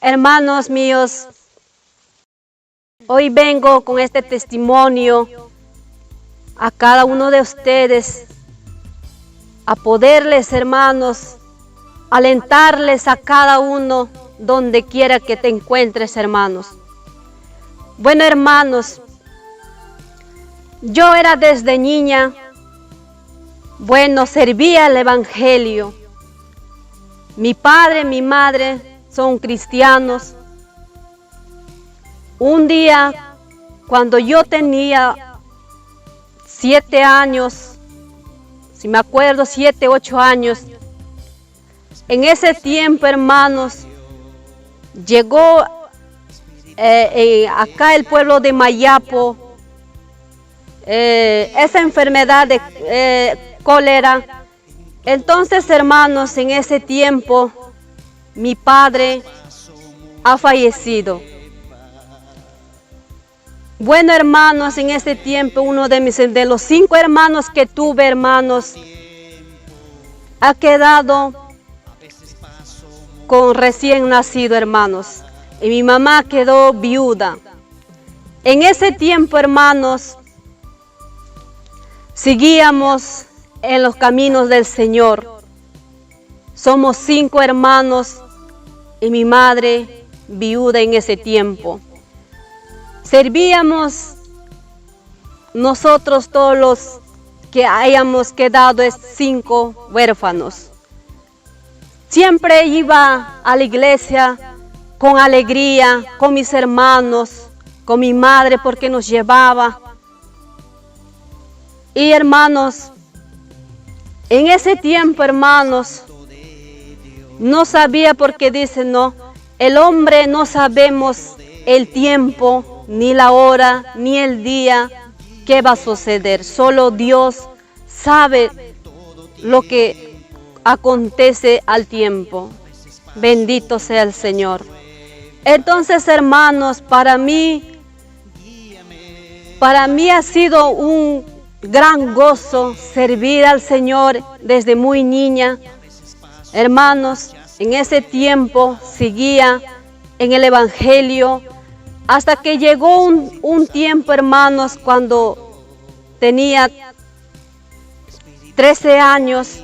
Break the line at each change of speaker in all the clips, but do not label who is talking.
Hermanos míos, hoy vengo con este testimonio a cada uno de ustedes, a poderles, hermanos, alentarles a cada uno donde quiera que te encuentres, hermanos. Bueno, hermanos, yo era desde niña, servía el evangelio. Mi padre, mi madre son cristianos. Un día, cuando yo tenía 7 años, si me acuerdo, 7, 8 años, en ese tiempo, hermanos, llegó acá el pueblo de Mayapo, esa enfermedad de cólera. Entonces, hermanos, en ese tiempo, mi padre ha fallecido. Bueno, hermanos, en ese tiempo, uno de los 5 hermanos que tuve, hermanos, ha quedado con recién nacido, hermanos. Y mi mamá quedó viuda. En ese tiempo, hermanos, seguíamos en los caminos del Señor. Somos 5 hermanos y mi madre viuda en ese tiempo. Servíamos nosotros todos los que hayamos quedado 5 huérfanos. Siempre iba a la iglesia con alegría, con mis hermanos, con mi madre porque nos llevaba. Y hermanos, en ese tiempo, hermanos, no sabía porque dicen, no, el hombre no sabemos el tiempo, ni la hora, ni el día que va a suceder. Solo Dios sabe lo que acontece al tiempo. Bendito sea el Señor. Entonces, hermanos, para mí ha sido un gran gozo servir al Señor desde muy niña. Hermanos, en ese tiempo seguía en el evangelio hasta que llegó un tiempo, hermanos, cuando tenía 13 años,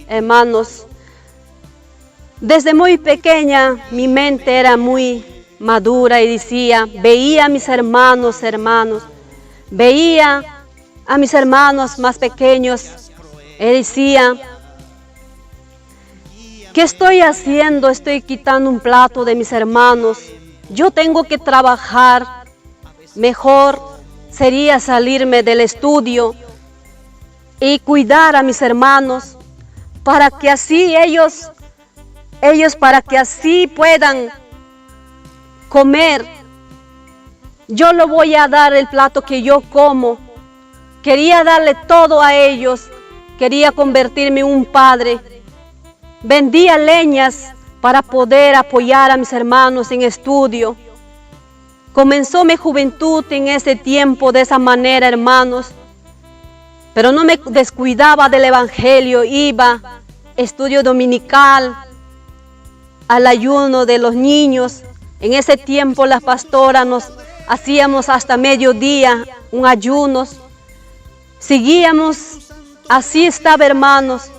hermanos. Desde muy pequeña mi mente era muy madura y veía a mis hermanos, veía a mis hermanos más pequeños y decía, ¿qué estoy haciendo? Estoy quitando un plato de mis hermanos. Yo tengo que trabajar. Mejor sería salirme del estudio y cuidar a mis hermanos para que así ellos para que así puedan comer. Yo le voy a dar el plato que yo como. Quería darle todo a ellos. Quería convertirme en un padre. Vendía leñas para poder apoyar a mis hermanos en estudio. Comenzó mi juventud en ese tiempo de esa manera, hermanos. Pero no me descuidaba del evangelio. Iba a estudio dominical, al ayuno de los niños. En ese tiempo las pastoras nos hacíamos hasta mediodía un ayuno. Seguíamos, así estaba, hermanos.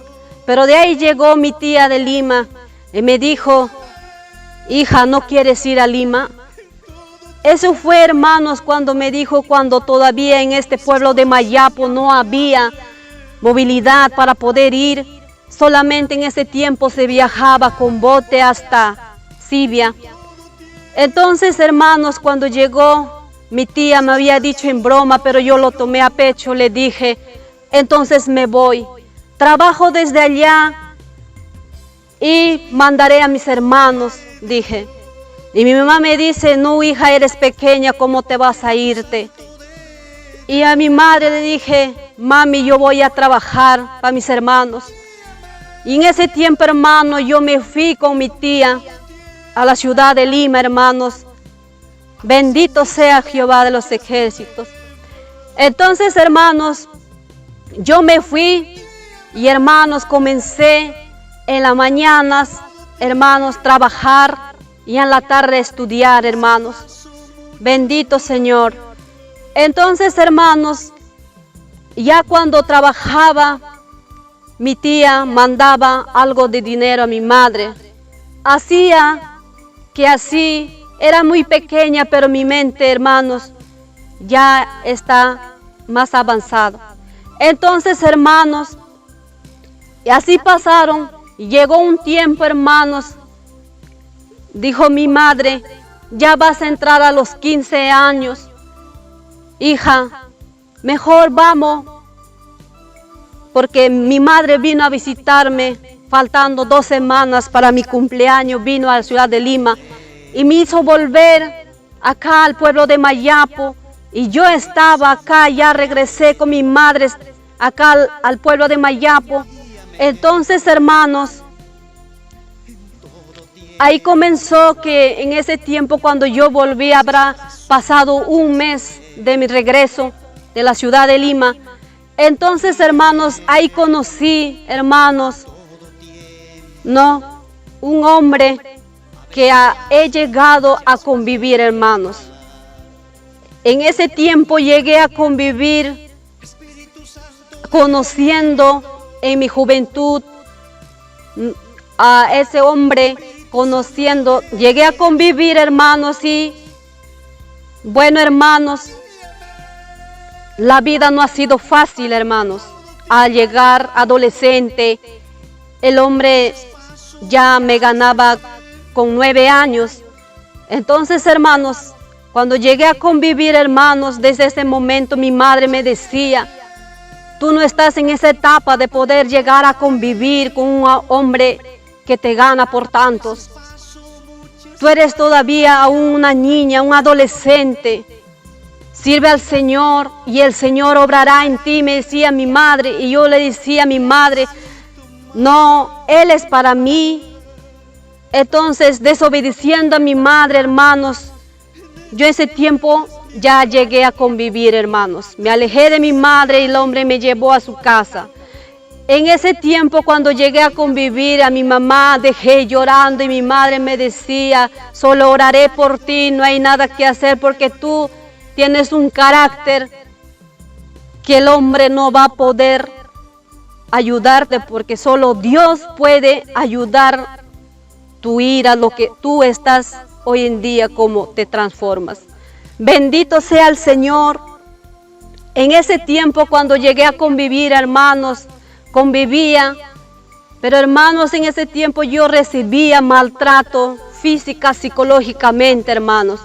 Pero de ahí llegó mi tía de Lima y me dijo, hija, ¿no quieres ir a Lima? Eso fue, hermanos, cuando me dijo, cuando todavía en este pueblo de Mayapo no había movilidad para poder ir. Solamente en ese tiempo se viajaba con bote hasta Sibia. Entonces, hermanos, cuando llegó, mi tía me había dicho en broma, pero yo lo tomé a pecho, le dije, entonces me voy. Trabajo desde allá y mandaré a mis hermanos, dije. Y mi mamá me dice, no, hija, eres pequeña, ¿cómo te vas a irte? Y a mi madre le dije, mami, yo voy a trabajar para mis hermanos. Y en ese tiempo, hermano, yo me fui con mi tía a la ciudad de Lima, hermanos. Bendito sea Jehová de los ejércitos. Entonces, hermanos, yo me fui y, hermanos, comencé en las mañanas, hermanos, trabajar y en la tarde estudiar, hermanos. Bendito Señor. Entonces, hermanos, ya cuando trabajaba, mi tía mandaba algo de dinero a mi madre. Hacía que así, era muy pequeña, pero mi mente, hermanos, ya está más avanzada. Entonces, hermanos, y así pasaron, y llegó un tiempo, hermanos, dijo mi madre, ya vas a entrar a los 15 años. Hija, mejor vamos, porque mi madre vino a visitarme, faltando 2 semanas para mi cumpleaños, vino a la ciudad de Lima y me hizo volver acá al pueblo de Mayapo. Y yo estaba acá, ya regresé con mi madre acá al pueblo de Mayapo. Entonces, hermanos, ahí comenzó que en ese tiempo cuando yo volví, habrá pasado un mes de mi regreso de la ciudad de Lima. Entonces, hermanos, ahí conocí, hermanos, no, un hombre que he llegado a convivir, hermanos. En ese tiempo llegué a convivir, conociendo en mi juventud a ese hombre, conociendo, llegué a convivir, hermanos, y bueno, hermanos, la vida no ha sido fácil, hermanos. Al llegar adolescente, el hombre ya me ganaba con 9 años. Entonces, hermanos, cuando llegué a convivir, hermanos, desde ese momento mi madre me decía, tú no estás en esa etapa de poder llegar a convivir con un hombre que te gana por tantos. Tú eres todavía aún una niña, un adolescente. Sirve al Señor y el Señor obrará en ti, me decía mi madre. Y yo le decía a mi madre, no, Él es para mí. Entonces, desobedeciendo a mi madre, hermanos, yo ese tiempo ya llegué a convivir, hermanos. Me alejé de mi madre y el hombre me llevó a su casa. En ese tiempo, cuando llegué a convivir, a mi mamá dejé llorando y mi madre me decía, solo oraré por ti, no hay nada que hacer porque tú tienes un carácter que el hombre no va a poder ayudarte porque solo Dios puede ayudar tu ira, lo que tú estás hoy en día, como te transformas. Bendito sea el Señor. En ese tiempo, cuando llegué a convivir, hermanos, convivía, pero hermanos, en ese tiempo yo recibía maltrato física, psicológicamente, hermanos.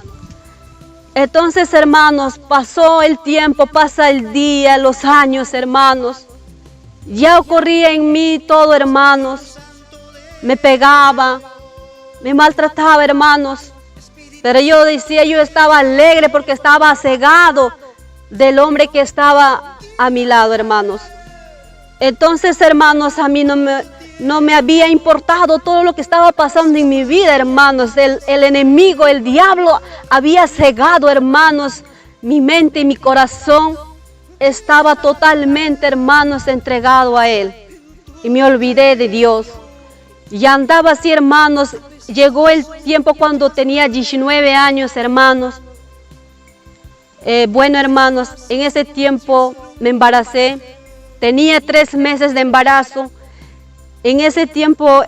Entonces, hermanos, pasó el tiempo, pasa el día, los años, hermanos. Ya ocurría en mí todo, hermanos. Me pegaba, me maltrataba, hermanos. Pero yo decía, yo estaba alegre porque estaba cegado del hombre que estaba a mi lado, hermanos. Entonces, hermanos, a mí no me había importado todo lo que estaba pasando en mi vida, hermanos. El enemigo, el diablo, había cegado, hermanos, mi mente y mi corazón. Estaba totalmente, hermanos, entregado a Él. Y me olvidé de Dios. Y andaba así, hermanos. Llegó el tiempo cuando tenía 19 años, hermanos. Bueno, hermanos, en ese tiempo me embaracé. Tenía 3 meses de embarazo. En ese tiempo,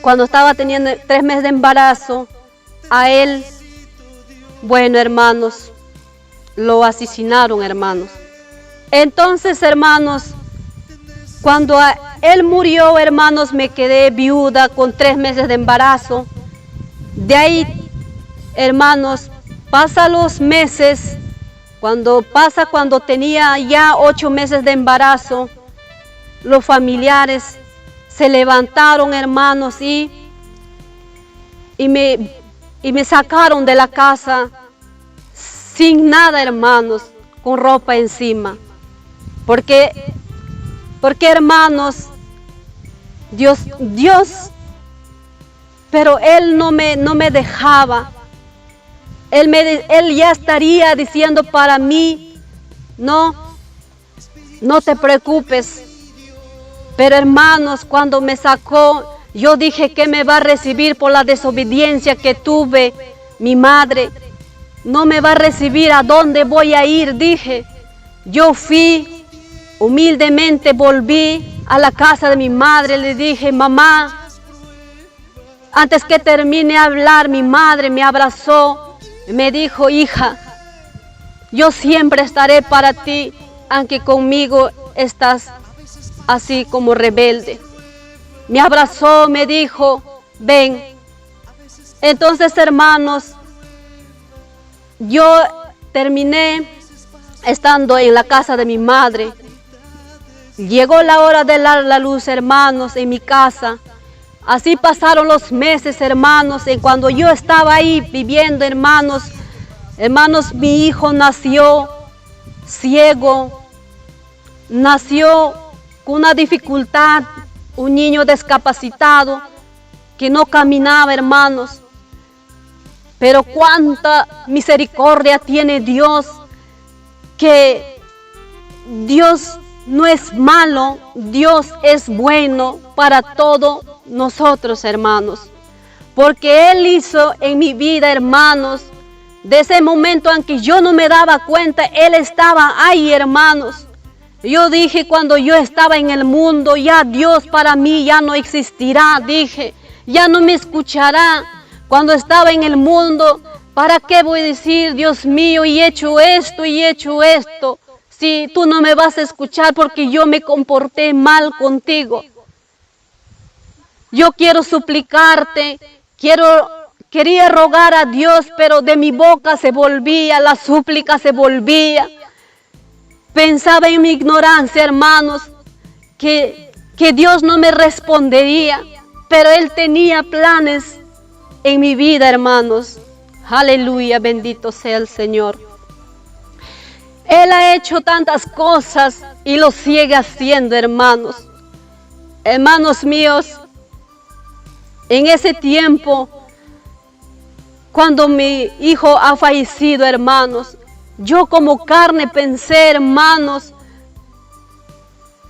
cuando estaba teniendo 3 meses de embarazo, a él, bueno, hermanos, lo asesinaron, hermanos. Entonces, hermanos, cuando él murió, hermanos, me quedé viuda con 3 meses de embarazo. De ahí, hermanos, pasa los meses, cuando tenía ya 8 meses de embarazo, los familiares se levantaron, hermanos, y me sacaron de la casa sin nada, hermanos, con ropa encima. Porque hermanos, Dios, pero Él no me dejaba. Él ya estaría diciendo para mí, no te preocupes. Pero hermanos, cuando me sacó, Yo dije que me va a recibir por la desobediencia que tuve, mi madre. No me va a recibir, ¿a dónde voy a ir? Dije. Yo fui, humildemente volví a la casa de mi madre, le dije, mamá, antes que termine de hablar, mi madre me abrazó, me dijo, hija, yo siempre estaré para ti, aunque conmigo estás así como rebelde. Me abrazó, me dijo, ven. Entonces, hermanos, yo terminé estando en la casa de mi madre. Llegó la hora de dar la luz, hermanos, en mi casa. Así pasaron los meses, hermanos, y cuando yo estaba ahí viviendo, hermanos, mi hijo nació ciego, nació con una dificultad, un niño discapacitado que no caminaba, hermanos. Pero cuánta misericordia tiene Dios, que Dios no es malo, Dios es bueno para todos nosotros, hermanos. Porque Él hizo en mi vida, hermanos, de ese momento en que yo no me daba cuenta, Él estaba ahí, hermanos. Yo dije, cuando yo estaba en el mundo, ya Dios para mí ya no existirá, dije, ya no me escuchará. Cuando estaba en el mundo, ¿para qué voy a decir, Dios mío, y he hecho esto y he hecho esto? Si tú no me vas a escuchar porque yo me comporté mal contigo. Yo quiero suplicarte, quería rogar a Dios, pero de mi boca se volvía, la súplica se volvía. Pensaba en mi ignorancia, hermanos, que Dios no me respondería, pero Él tenía planes en mi vida, hermanos. Aleluya, bendito sea el Señor. Él ha hecho tantas cosas y lo sigue haciendo, hermanos. Hermanos míos, en ese tiempo, cuando mi hijo ha fallecido, hermanos, yo como carne pensé, hermanos,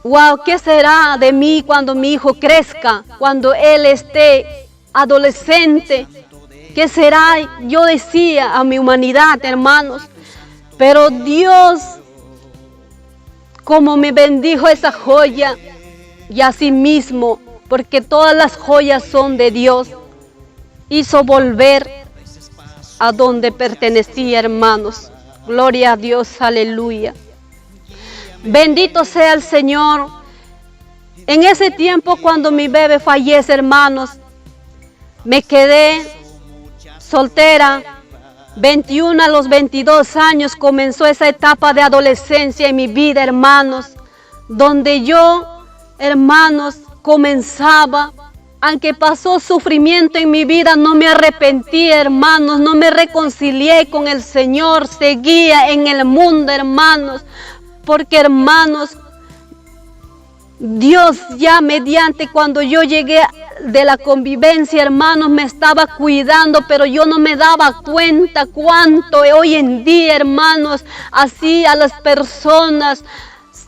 wow, ¿qué será de mí cuando mi hijo crezca? Cuando él esté adolescente, ¿qué será? Yo decía a mi humanidad, hermanos. Pero Dios, como me bendijo esa joya, y así mismo, porque todas las joyas son de Dios, hizo volver a donde pertenecía, hermanos. Gloria a Dios, aleluya. Bendito sea el Señor. En ese tiempo, cuando mi bebé fallece, hermanos, me quedé soltera. 21 a los 22 años comenzó esa etapa de adolescencia en mi vida, hermanos, donde yo, hermanos, comenzaba, aunque pasó sufrimiento en mi vida, no me arrepentí, hermanos, no me reconcilié con el Señor, seguía en el mundo, hermanos, porque, hermanos, Dios ya mediante cuando yo llegué de la convivencia, hermanos, me estaba cuidando, pero yo no me daba cuenta cuánto hoy en día, hermanos, así a las personas,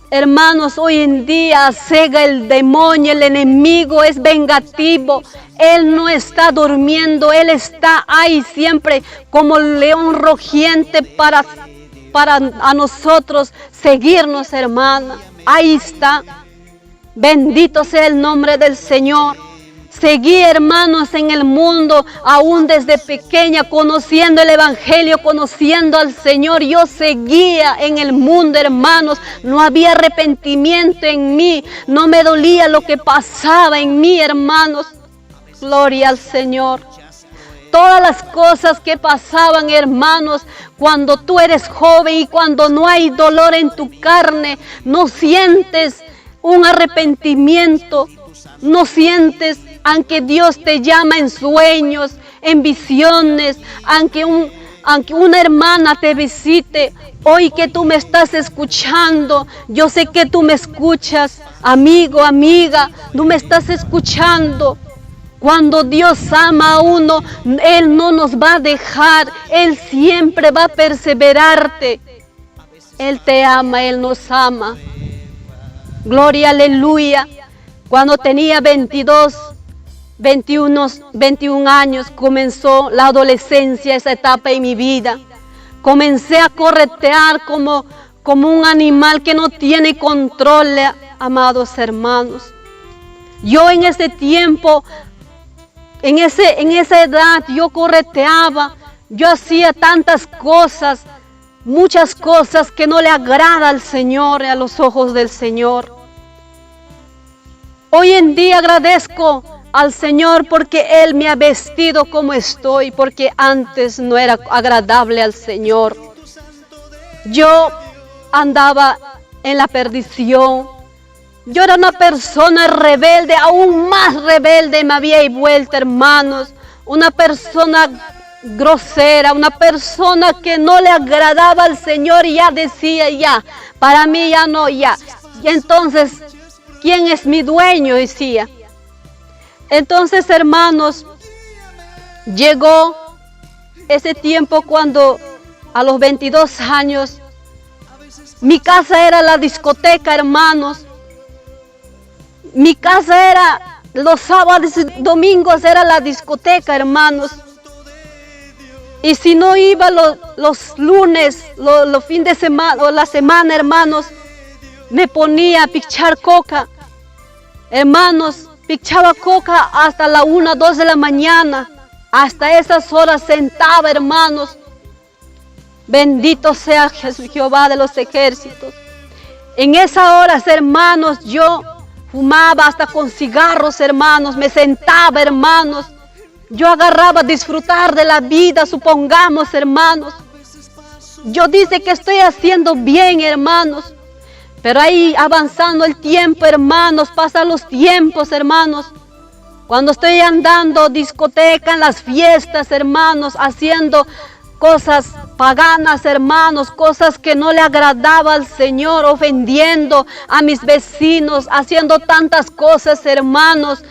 hermanos, hoy en día cega el demonio, el enemigo es vengativo. Él no está durmiendo, Él está ahí siempre como león rugiente para a nosotros seguirnos, hermana. Ahí está. Bendito sea el nombre del Señor. Seguí, hermanos, en el mundo, aún desde pequeña, conociendo el Evangelio, conociendo al Señor. Yo seguía en el mundo, hermanos. No había arrepentimiento en mí. No me dolía lo que pasaba en mí, hermanos. Gloria al Señor. Todas las cosas que pasaban, hermanos, cuando tú eres joven y cuando no hay dolor en tu carne, no sientes un arrepentimiento, no sientes, aunque Dios te llama en sueños, en visiones, aunque una hermana te visite, hoy que tú me estás escuchando, yo sé que tú me escuchas, amigo, amiga, tú me estás escuchando. Cuando Dios ama a uno, Él no nos va a dejar, Él siempre va a perseverarte. Él te ama, Él nos ama. Gloria, aleluya. Cuando tenía 22 21 años comenzó la adolescencia, esa etapa en mi vida. Comencé a corretear como un animal que no tiene control, amados hermanos. Yo en ese tiempo, en esa edad, yo correteaba, yo hacía tantas cosas, muchas cosas que no le agrada al Señor, a los ojos del Señor. Hoy en día agradezco al Señor porque Él me ha vestido como estoy, porque antes no era agradable al Señor. Yo andaba en la perdición. Yo era una persona rebelde, aún más rebelde me había vuelto, hermanos. Una persona grosera, una persona que no le agradaba al Señor y ya decía, ya, para mí ya no, ya. Y entonces, ¿quién es mi dueño? Decía. Entonces, hermanos, llegó ese tiempo cuando a los 22 años, mi casa era la discoteca, hermanos. Mi casa era, los sábados y domingos era la discoteca, hermanos. Y si no iba los lunes, los fines de semana, o la semana, hermanos, me ponía a pichar coca. Hermanos, pichaba coca hasta la 1, 2 de la mañana. Hasta esas horas sentaba, hermanos. Bendito sea Jehová de los ejércitos. En esas horas, hermanos, yo fumaba hasta con cigarros, hermanos. Me sentaba, hermanos. Yo agarraba a disfrutar de la vida, supongamos, hermanos. Yo dice que estoy haciendo bien, hermanos. Pero ahí avanzando el tiempo, hermanos, pasan los tiempos, hermanos. Cuando estoy andando discoteca, en las fiestas, hermanos, haciendo cosas paganas, hermanos, cosas que no le agradaba al Señor, ofendiendo a mis vecinos, haciendo tantas cosas, hermanos.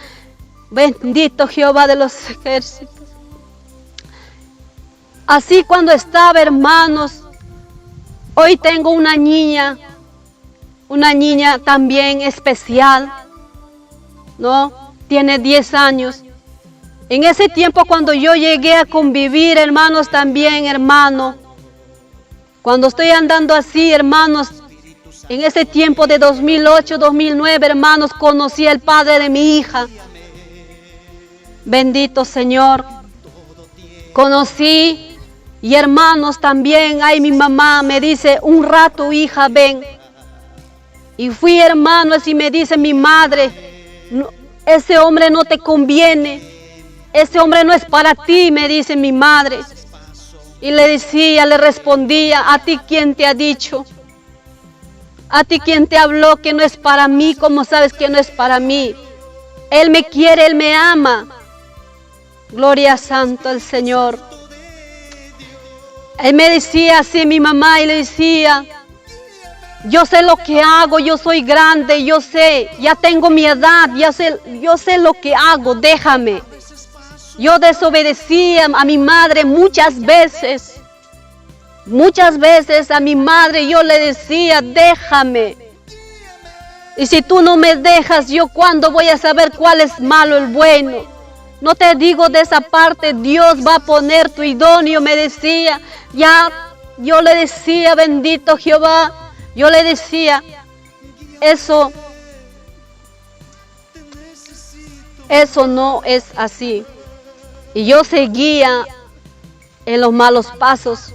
Bendito Jehová de los ejércitos. Así cuando estaba, hermanos, hoy tengo una niña también especial, ¿no? Tiene 10 años. En ese tiempo cuando yo llegué a convivir, hermanos, también, hermano, cuando estoy andando así, hermanos, en ese tiempo de 2008, 2009, hermanos, conocí al padre de mi hija. Bendito Señor. Conocí y hermanos también, ay, mi mamá me dice, un rato, hija, ven. Y fui, hermanos, y me dice mi madre, no, ese hombre no te conviene, ese hombre no es para ti, me dice mi madre. Y le respondía, ¿a ti quién te ha dicho? ¿A ti quién te habló que no es para mí? ¿Cómo sabes que no es para mí? Él me quiere, Él me ama. Gloria santo al Señor. Él me decía así, mi mamá, y le decía, yo sé lo que hago, yo soy grande, yo sé, ya tengo mi edad, yo sé lo que hago, déjame. Yo desobedecía a mi madre muchas veces. Muchas veces a mi madre yo le decía, déjame. Y si tú no me dejas, ¿yo cuándo voy a saber cuál es malo el bueno? No te digo de esa parte, Dios va a poner tu idóneo, me decía. Ya, yo le decía, bendito Jehová, yo le decía, eso no es así. Y yo seguía en los malos pasos,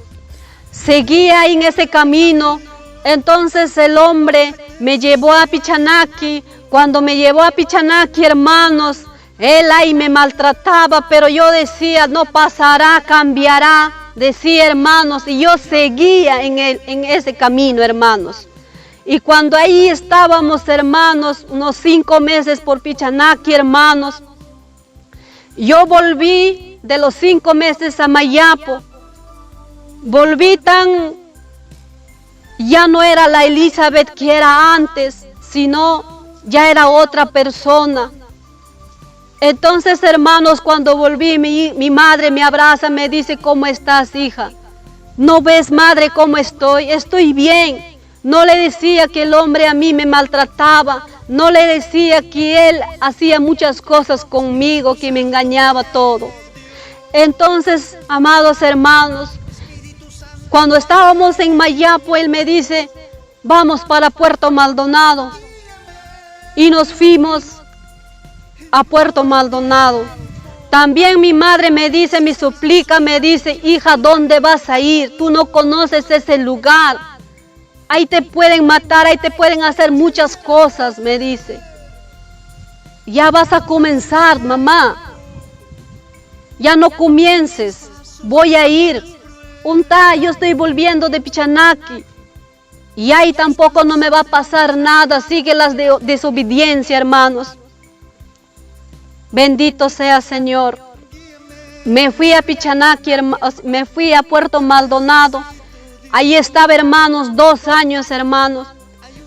seguía en ese camino. Entonces el hombre me llevó a Pichanaki. Cuando me llevó a Pichanaki, hermanos, él ahí me maltrataba, pero yo decía, no pasará, cambiará, decía, hermanos, y yo seguía en ese camino, hermanos. Y cuando ahí estábamos, hermanos, unos 5 meses por Pichanaki, hermanos, yo volví de los 5 meses a Mayapo. Volví ya no era la Elizabeth que era antes, sino ya era otra persona. Entonces, hermanos, cuando volví, mi madre me abraza, me dice, ¿cómo estás, hija? ¿No ves, madre, cómo estoy? Estoy bien. No le decía que el hombre a mí me maltrataba. No le decía que él hacía muchas cosas conmigo, que me engañaba todo. Entonces, amados hermanos, cuando estábamos en Mayapo, él me dice, vamos para Puerto Maldonado. Y nos fuimos a Puerto Maldonado. También mi madre me dice, me suplica, me dice, hija, ¿dónde vas a ir? Tú no conoces ese lugar. Ahí te pueden matar, ahí te pueden hacer muchas cosas, me dice. Ya vas a comenzar, mamá. Ya no comiences, voy a ir. Yo estoy volviendo de Pichanaki. Y ahí tampoco no me va a pasar nada, sigue las desobediencia, hermanos. Bendito sea Señor. Me fui a Pichanaki, me fui a Puerto Maldonado. Ahí estaba, hermanos, 2 años, hermanos.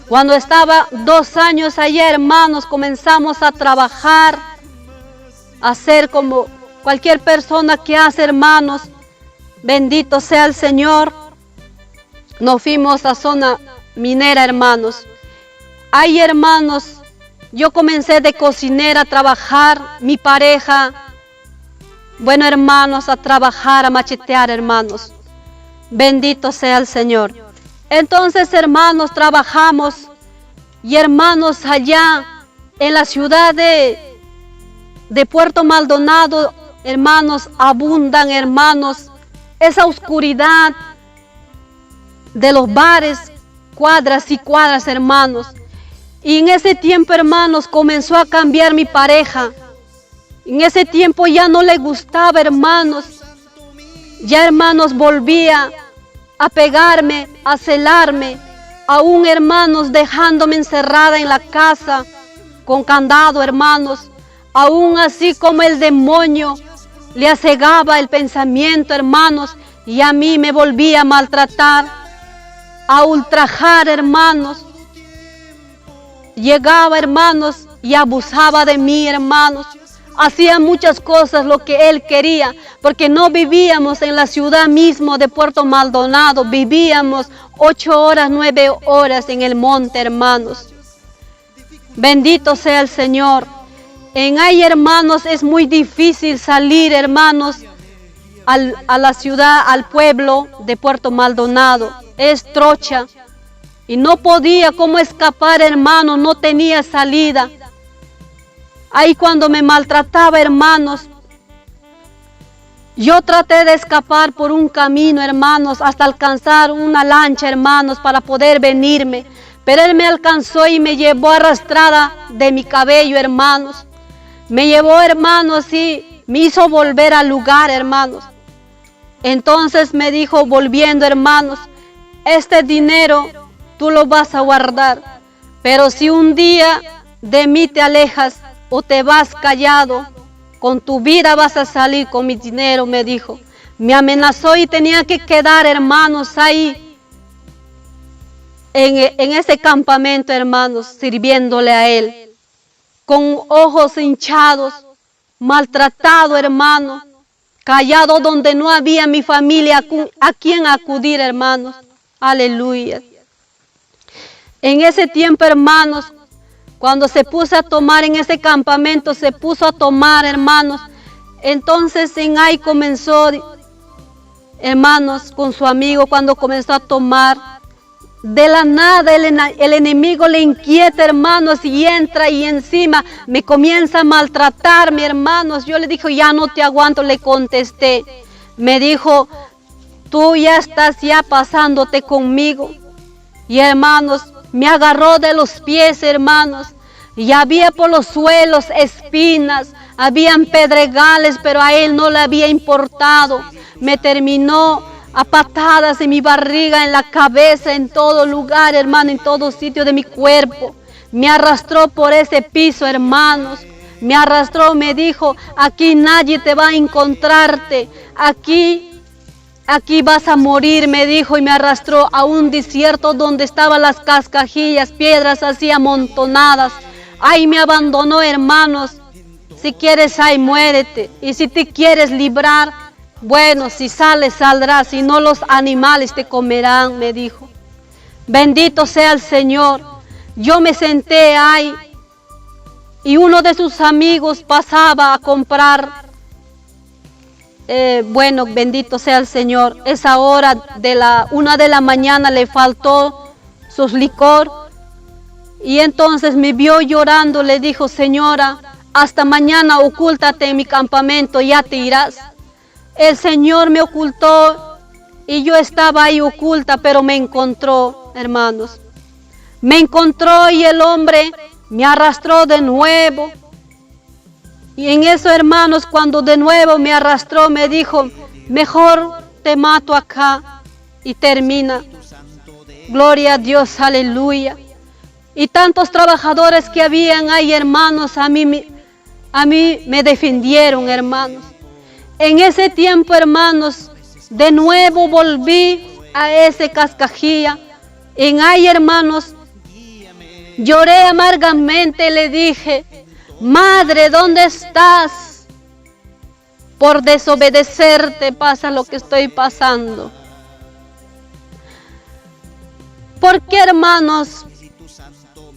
Cuando estaba 2 años allá, hermanos, comenzamos a trabajar, a hacer como cualquier persona que hace, hermanos. Bendito sea el Señor. Nos fuimos a zona minera, hermanos. Ahí, hermanos, yo comencé de cocinera a trabajar, mi pareja, bueno, hermanos, a trabajar, a machetear, hermanos. Bendito sea el Señor. Entonces, hermanos, trabajamos y, hermanos, allá en la ciudad de Puerto Maldonado, hermanos, abundan, hermanos, esa oscuridad de los bares, cuadras y cuadras, hermanos. Y en ese tiempo, hermanos, comenzó a cambiar mi pareja. En ese tiempo ya no le gustaba, hermanos. Ya, hermanos, volvía a pegarme, a celarme, aún, hermanos, dejándome encerrada en la casa con candado, hermanos. Aún así como el demonio le acegaba el pensamiento, hermanos, y a mí me volvía a maltratar, a ultrajar, hermanos. Llegaba, hermanos, y abusaba de mí, hermanos. Hacía muchas cosas lo que él quería, porque no vivíamos en la ciudad mismo de Puerto Maldonado, vivíamos 8 horas, 9 horas en el monte, hermanos. Bendito sea el Señor. En ahí, hermanos, es muy difícil salir, hermanos, a la ciudad, al pueblo de Puerto Maldonado. Es trocha. Y no podía cómo escapar, hermanos, no tenía salida. Ahí cuando me maltrataba, hermanos, yo traté de escapar por un camino, hermanos, hasta alcanzar una lancha, hermanos, para poder venirme. Pero él me alcanzó y me llevó arrastrada de mi cabello, hermanos. Me llevó, hermanos, y me hizo volver al lugar, hermanos. Entonces me dijo, volviendo, hermanos, este dinero tú lo vas a guardar. Pero si un día de mí te alejas o te vas callado, con tu vida vas a salir con mi dinero, me dijo. Me amenazó y tenía que quedar, hermanos, ahí en ese campamento, hermanos, sirviéndole a él. Con ojos hinchados, maltratado, hermano, callado donde no había mi familia a quien acudir, hermanos. Aleluya. En ese tiempo, hermanos, cuando se puso a tomar en ese campamento, se puso a tomar, hermanos. Entonces en ahí comenzó, hermanos, con su amigo, cuando comenzó a tomar. De la nada el enemigo le inquieta, hermanos, y entra y encima me comienza a maltratar, mi hermanos. Yo le dije, ya no te aguanto, le contesté. Me dijo, tú ya estás ya pasándote conmigo. Y hermanos, me agarró de los pies, hermanos, y había por los suelos espinas, habían pedregales, pero a él no le había importado. Me terminó a patadas en mi barriga, en la cabeza, en todo lugar, hermano, en todo sitio de mi cuerpo. Me arrastró por ese piso, hermanos. Me arrastró, me dijo, aquí nadie te va a encontrarte, aquí vas a morir, me dijo, y me arrastró a un desierto donde estaban las cascajillas, piedras así amontonadas. Ahí me abandonó, hermanos. Si quieres, ahí muérete. Y si te quieres librar, bueno, si sales, saldrás. Si no, los animales te comerán, me dijo. Bendito sea el Señor. Yo me senté ahí y uno de sus amigos pasaba a comprar. Bueno, bendito sea el Señor. Esa hora de la 1 de la mañana le faltó sus licor. Y entonces me vio llorando, le dijo: señora, hasta mañana ocúltate en mi campamento, ya te irás. El Señor me ocultó y yo estaba ahí oculta, pero me encontró, hermanos. Me encontró y el hombre me arrastró de nuevo. Y en eso, hermanos, cuando de nuevo me arrastró, me dijo: mejor te mato acá y termina. Gloria a Dios, aleluya. Y tantos trabajadores que habían ahí, hermanos, a mí me defendieron, hermanos. En ese tiempo, hermanos, de nuevo volví a ese Cascajía. En ahí, hermanos, lloré amargamente, le dije: madre, ¿dónde estás? Por desobedecerte pasa lo que estoy pasando. ¿Por qué, hermanos,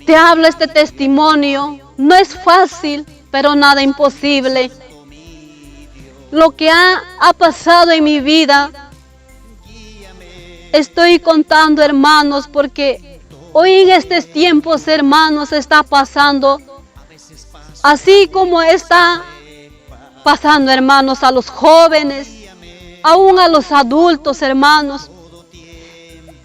te hablo este testimonio? No es fácil, pero nada imposible. Lo que ha pasado en mi vida, estoy contando, hermanos, porque hoy en estos tiempos, hermanos, está pasando así como está pasando, hermanos, a los jóvenes, aún a los adultos, hermanos.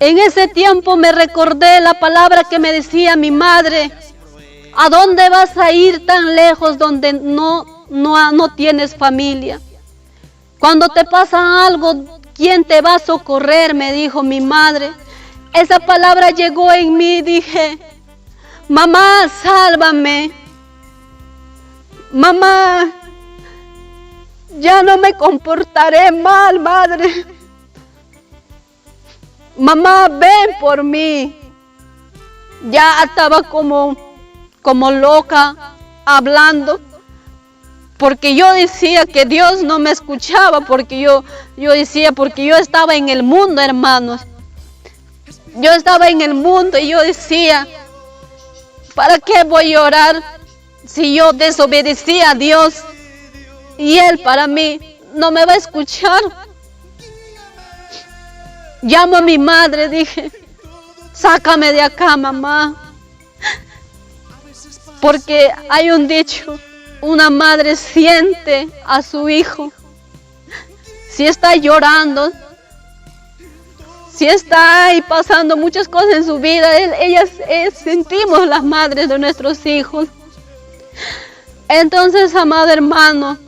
En ese tiempo me recordé la palabra que me decía mi madre: ¿a dónde vas a ir tan lejos donde no tienes familia? Cuando te pasa algo, ¿quién te va a socorrer?, me dijo mi madre. Esa palabra llegó en mí, dije: mamá, sálvame. Mamá, ya no me comportaré mal, madre. Mamá, ven por mí. Ya estaba como loca hablando, porque yo decía que Dios no me escuchaba, porque yo decía, porque yo estaba en el mundo, hermanos. Yo estaba en el mundo y yo decía: ¿para qué voy a orar si yo desobedecí a Dios y Él para mí no me va a escuchar? Llamo a mi madre, dije: sácame de acá, mamá. Porque hay un dicho: una madre siente a su hijo. Si está llorando, si está ahí pasando muchas cosas en su vida, ellas sentimos las madres de nuestros hijos. Entonces, amado hermano,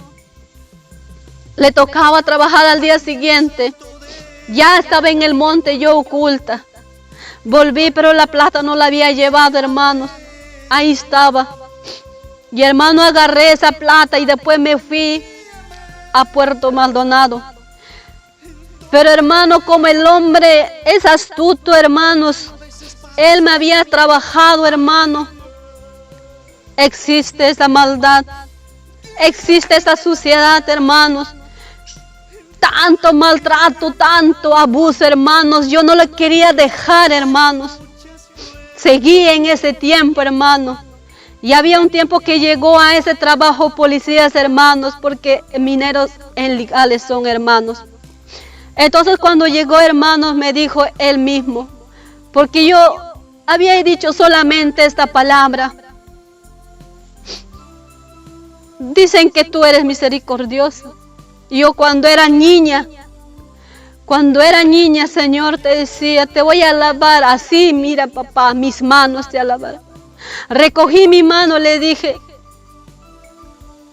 le tocaba trabajar al día siguiente. Ya estaba en el monte yo oculta. Volví, pero la plata no la había llevado, hermanos. Ahí estaba. Y hermano, agarré esa plata y después me fui a Puerto Maldonado. Pero hermano, como el hombre es astuto, hermanos, él me había trabajado, hermano. Existe esa maldad, existe esa suciedad, hermanos. Tanto maltrato, tanto abuso, hermanos. Yo no le quería dejar, hermanos. Seguí en ese tiempo, hermano. Y había un tiempo que llegó a ese trabajo policías, hermanos, porque mineros ilegales son, hermanos. Entonces cuando llegó, hermanos, me dijo él mismo, porque yo había dicho solamente esta palabra: dicen que tú eres misericordioso. Yo cuando era niña, Señor, te decía: te voy a alabar así, mira papá, mis manos te alabarán. Recogí mi mano, le dije: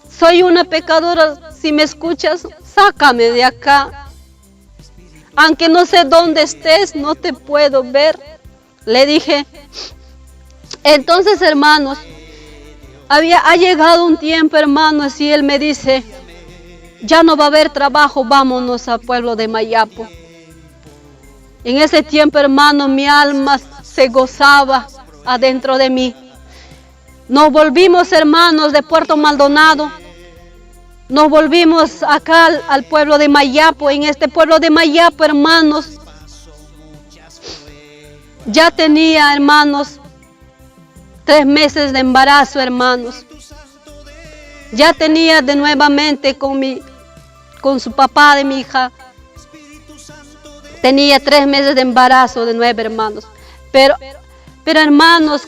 soy una pecadora, si me escuchas, sácame de acá. Aunque no sé dónde estés, no te puedo ver, le dije. Entonces, hermanos, ha llegado un tiempo, hermanos, y él me dice: ya no va a haber trabajo, vámonos al pueblo de Mayapo. En ese tiempo, hermano, mi alma se gozaba adentro de mí. Nos volvimos, hermanos, de Puerto Maldonado. Nos volvimos acá al pueblo de Mayapo. En este pueblo de Mayapo, hermanos, ya tenía, hermanos, 3 meses de embarazo, hermanos. Ya tenía de nuevamente con su papá de mi hija. Tenía 3 meses de embarazo de nuevo, hermanos. Pero hermanos,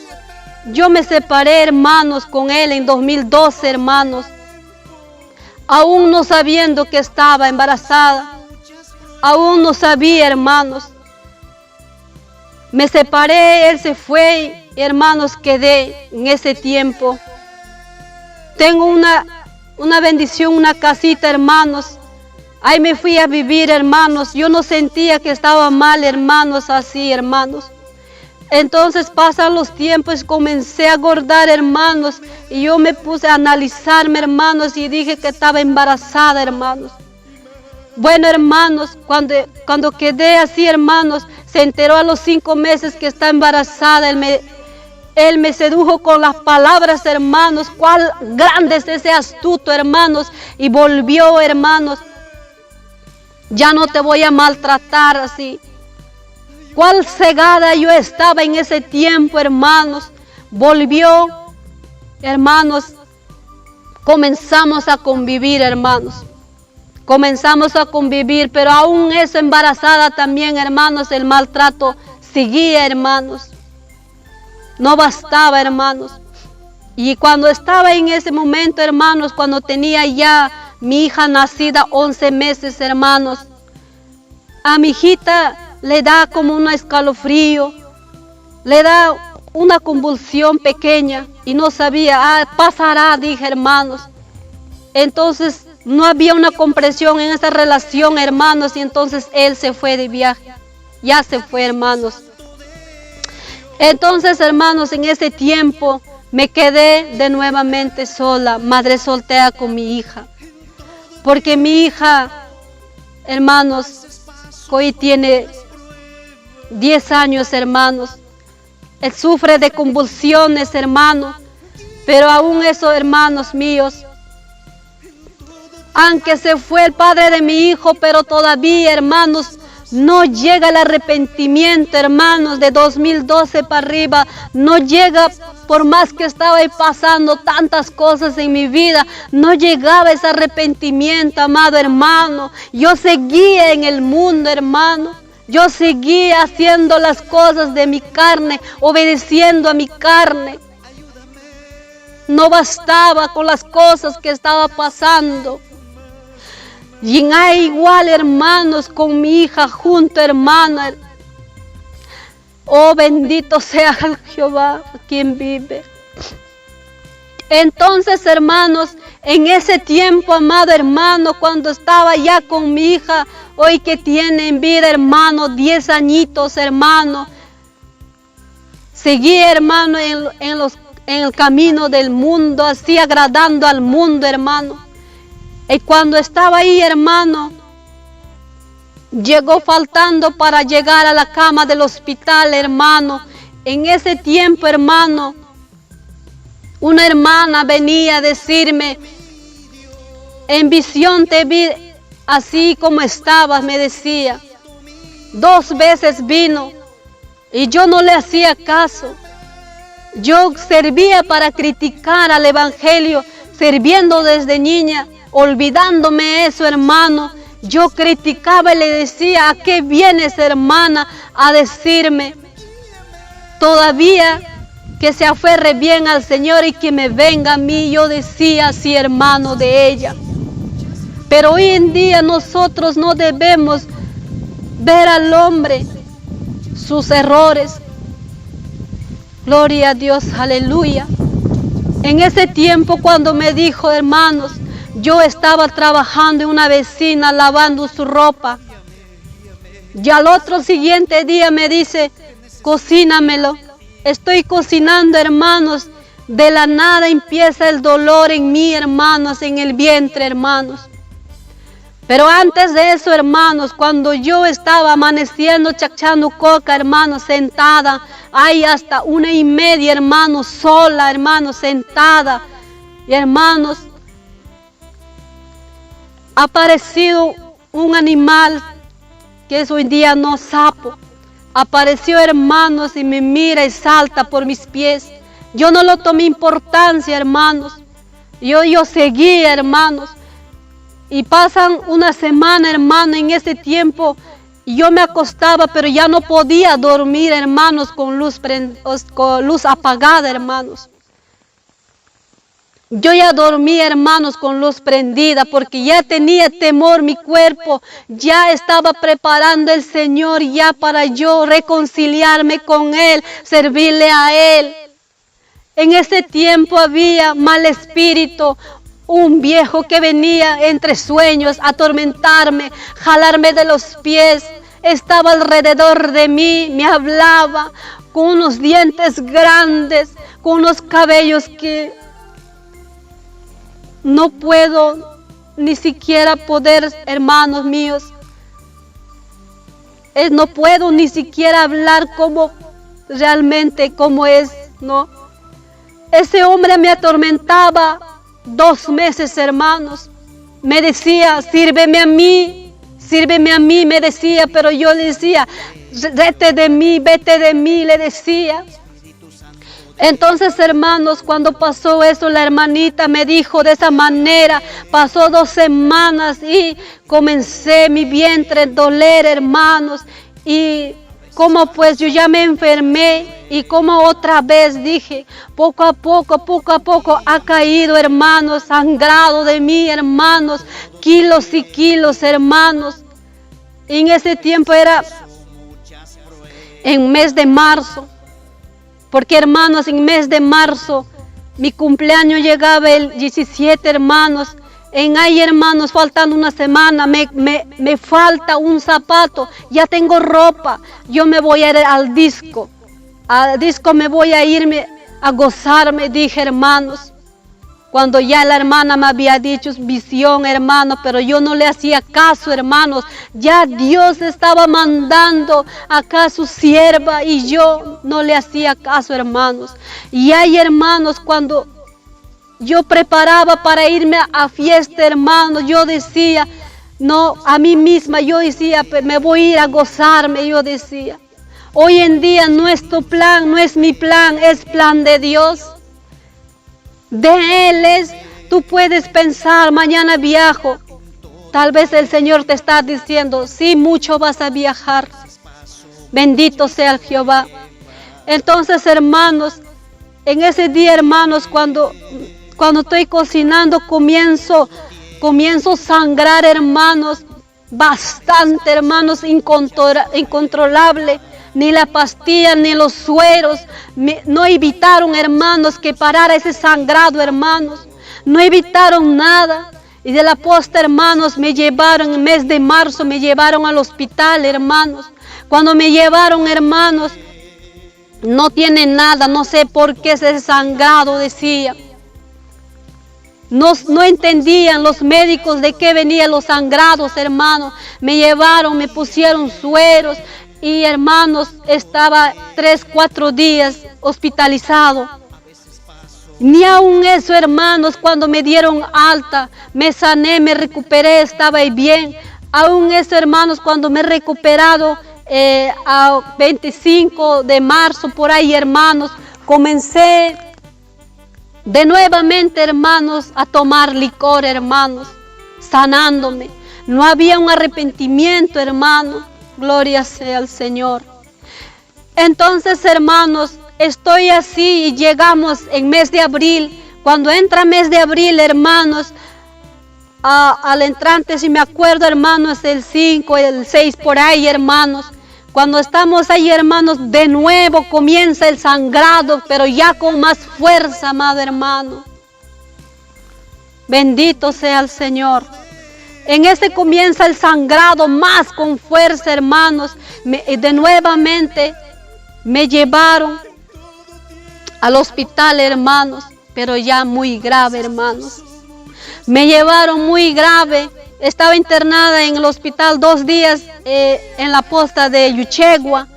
yo me separé, hermanos, con él en 2012, hermanos. Aún no sabiendo que estaba embarazada. Aún no sabía, hermanos. Me separé, él se fue, hermanos, quedé en ese tiempo. Tengo una bendición, una casita, hermanos. Ahí me fui a vivir, hermanos. Yo no sentía que estaba mal, hermanos, así, hermanos. Entonces pasan los tiempos, comencé a engordar, hermanos. Y yo me puse a analizarme, hermanos, y dije que estaba embarazada, hermanos. Bueno, hermanos, cuando quedé así, hermanos, se enteró a los 5 meses que está embarazada. Él me sedujo con las palabras, hermanos. Cuál grande es ese astuto, hermanos. Y volvió, hermanos. Ya no te voy a maltratar así. Cuál cegada yo estaba en ese tiempo, hermanos. Volvió, hermanos. Comenzamos a convivir, hermanos. Comenzamos a convivir, pero aún eso embarazada también, hermanos, el maltrato seguía, hermanos. No bastaba, hermanos. Y cuando estaba en ese momento, hermanos, cuando tenía ya mi hija nacida 11 meses, hermanos, a mi hijita le da como un escalofrío, le da una convulsión pequeña y no sabía, pasará, dije, hermanos. Entonces no había una comprensión en esa relación, hermanos, y entonces él se fue de viaje. Ya se fue, hermanos. Entonces, hermanos, en ese tiempo me quedé de nuevamente sola, madre soltera con mi hija. Porque mi hija, hermanos, hoy tiene 10 años, hermanos. Él sufre de convulsiones, hermanos. Pero aún eso, hermanos míos, aunque se fue el padre de mi hijo, pero todavía, hermanos, no llega el arrepentimiento, hermanos, de 2012 para arriba. No llega, por más que estaba ahí pasando tantas cosas en mi vida, no llegaba ese arrepentimiento, amado hermano. Yo seguía en el mundo, hermano. Yo seguía haciendo las cosas de mi carne, obedeciendo a mi carne. No bastaba con las cosas que estaba pasando. Y en ahí igual, hermanos, con mi hija junto, hermana. Oh, bendito sea Jehová, quien vive. Entonces, hermanos, en ese tiempo, amado hermano, cuando estaba ya con mi hija, hoy que tiene en vida, hermano, 10 añitos, hermano, seguí, hermano, en el camino del mundo, así agradando al mundo, hermano. Y cuando estaba ahí, hermano, llegó faltando para llegar a la cama del hospital, hermano. En ese tiempo, hermano, una hermana venía a decirme, en visión te vi así como estabas, me decía. 2 veces vino y yo no le hacía caso. Yo servía para criticar al evangelio, sirviendo desde niña. Olvidándome eso, hermano, yo criticaba y le decía, ¿a qué vienes, hermana, a decirme? Todavía que se aferre bien al Señor y que me venga a mí, yo decía así, hermano, de ella. Pero hoy en día nosotros no debemos ver al hombre sus errores. Gloria a Dios, aleluya. En ese tiempo cuando me dijo, hermanos, yo estaba trabajando en una vecina lavando su ropa. Y al otro siguiente día me dice, cocínamelo. Estoy cocinando, hermanos. De la nada empieza el dolor en mí, hermanos, en el vientre, hermanos. Pero antes de eso, hermanos, cuando yo estaba amaneciendo, chachando coca, hermanos, sentada, ahí hasta 1:30, hermanos, sola, hermanos, sentada. Y hermanos, ha aparecido un animal que es hoy día no sapo. Apareció, hermanos, y me mira y salta por mis pies. Yo no lo tomé importancia, hermanos. Yo seguí, hermanos. Y pasan una semana, hermano, en ese tiempo yo me acostaba, pero ya no podía dormir, hermanos, con luz apagada, hermanos. Yo ya dormí, hermanos, con luz prendida, porque ya tenía temor mi cuerpo. Ya estaba preparando el Señor ya para yo reconciliarme con Él, servirle a Él. En ese tiempo había mal espíritu, un viejo que venía entre sueños a atormentarme, jalarme de los pies. Estaba alrededor de mí, me hablaba con unos dientes grandes, con unos cabellos que no puedo ni siquiera poder, hermanos míos. No puedo ni siquiera hablar como realmente como es, ¿no? Ese hombre me atormentaba 2 meses, hermanos. Me decía, sírveme a mí, me decía, pero yo le decía, vete de mí, le decía. Entonces, hermanos, cuando pasó eso, la hermanita me dijo de esa manera. Pasó 2 semanas y comencé mi vientre a doler, hermanos. Y como pues yo ya me enfermé y como otra vez dije, poco a poco ha caído, hermanos, sangrado de mí, hermanos, kilos y kilos, hermanos. En ese tiempo era en mes de marzo. Porque, hermanos, en mes de marzo, mi cumpleaños llegaba el 17, hermanos. En ahí, hermanos, faltando una semana, me falta un zapato. Ya tengo ropa. Yo me voy a ir al disco. Al disco me voy a irme a gozarme, dije, hermanos. Cuando ya la hermana me había dicho visión, hermano, pero yo no le hacía caso, hermanos. Ya Dios estaba mandando acá a su sierva y yo no le hacía caso, hermanos. Y ahí, hermanos, cuando yo preparaba para irme a fiesta, hermanos, yo decía, no, a mí misma, yo decía, me voy a ir a gozarme, yo decía. Hoy en día nuestro plan no es mi plan, es plan de Dios. De Él es, tú puedes pensar, mañana viajo. Tal vez el Señor te está diciendo, sí, mucho vas a viajar. Bendito sea el Jehová. Entonces, hermanos, en ese día, hermanos, cuando estoy cocinando, comienzo a sangrar, hermanos, bastante, hermanos, incontrolable. Ni la pastilla, ni los sueros, no evitaron, hermanos, que parara ese sangrado, hermanos. No evitaron nada. Y de la posta, hermanos, me llevaron, en el mes de marzo, me llevaron al hospital, hermanos. Cuando me llevaron, hermanos, no tiene nada, no sé por qué ese sangrado, decía. No entendían los médicos de qué venían los sangrados, hermanos. Me llevaron, me pusieron sueros. Y, hermanos, estaba 3-4 días hospitalizado. Ni aun eso, hermanos, cuando me dieron alta, me sané, me recuperé, estaba bien. Aún eso, hermanos, cuando me he recuperado a 25 de marzo, por ahí, hermanos, comencé de nuevamente, hermanos, a tomar licor, hermanos, sanándome. No había un arrepentimiento, hermanos. Gloria sea al Señor. Entonces, hermanos, estoy así y llegamos en mes de abril. Cuando entra mes de abril, hermanos, al entrante, si me acuerdo, hermanos, el 5, el 6, por ahí, hermanos. Cuando estamos ahí, hermanos, de nuevo comienza el sangrado, pero ya con más fuerza, amado hermano. Bendito sea el Señor. En ese comienza el sangrado más con fuerza, hermanos. De nuevamente me llevaron al hospital, hermanos, pero ya muy grave, hermanos. Me llevaron muy grave. Estaba internada en el hospital 2 días en la posta de Yuchegua.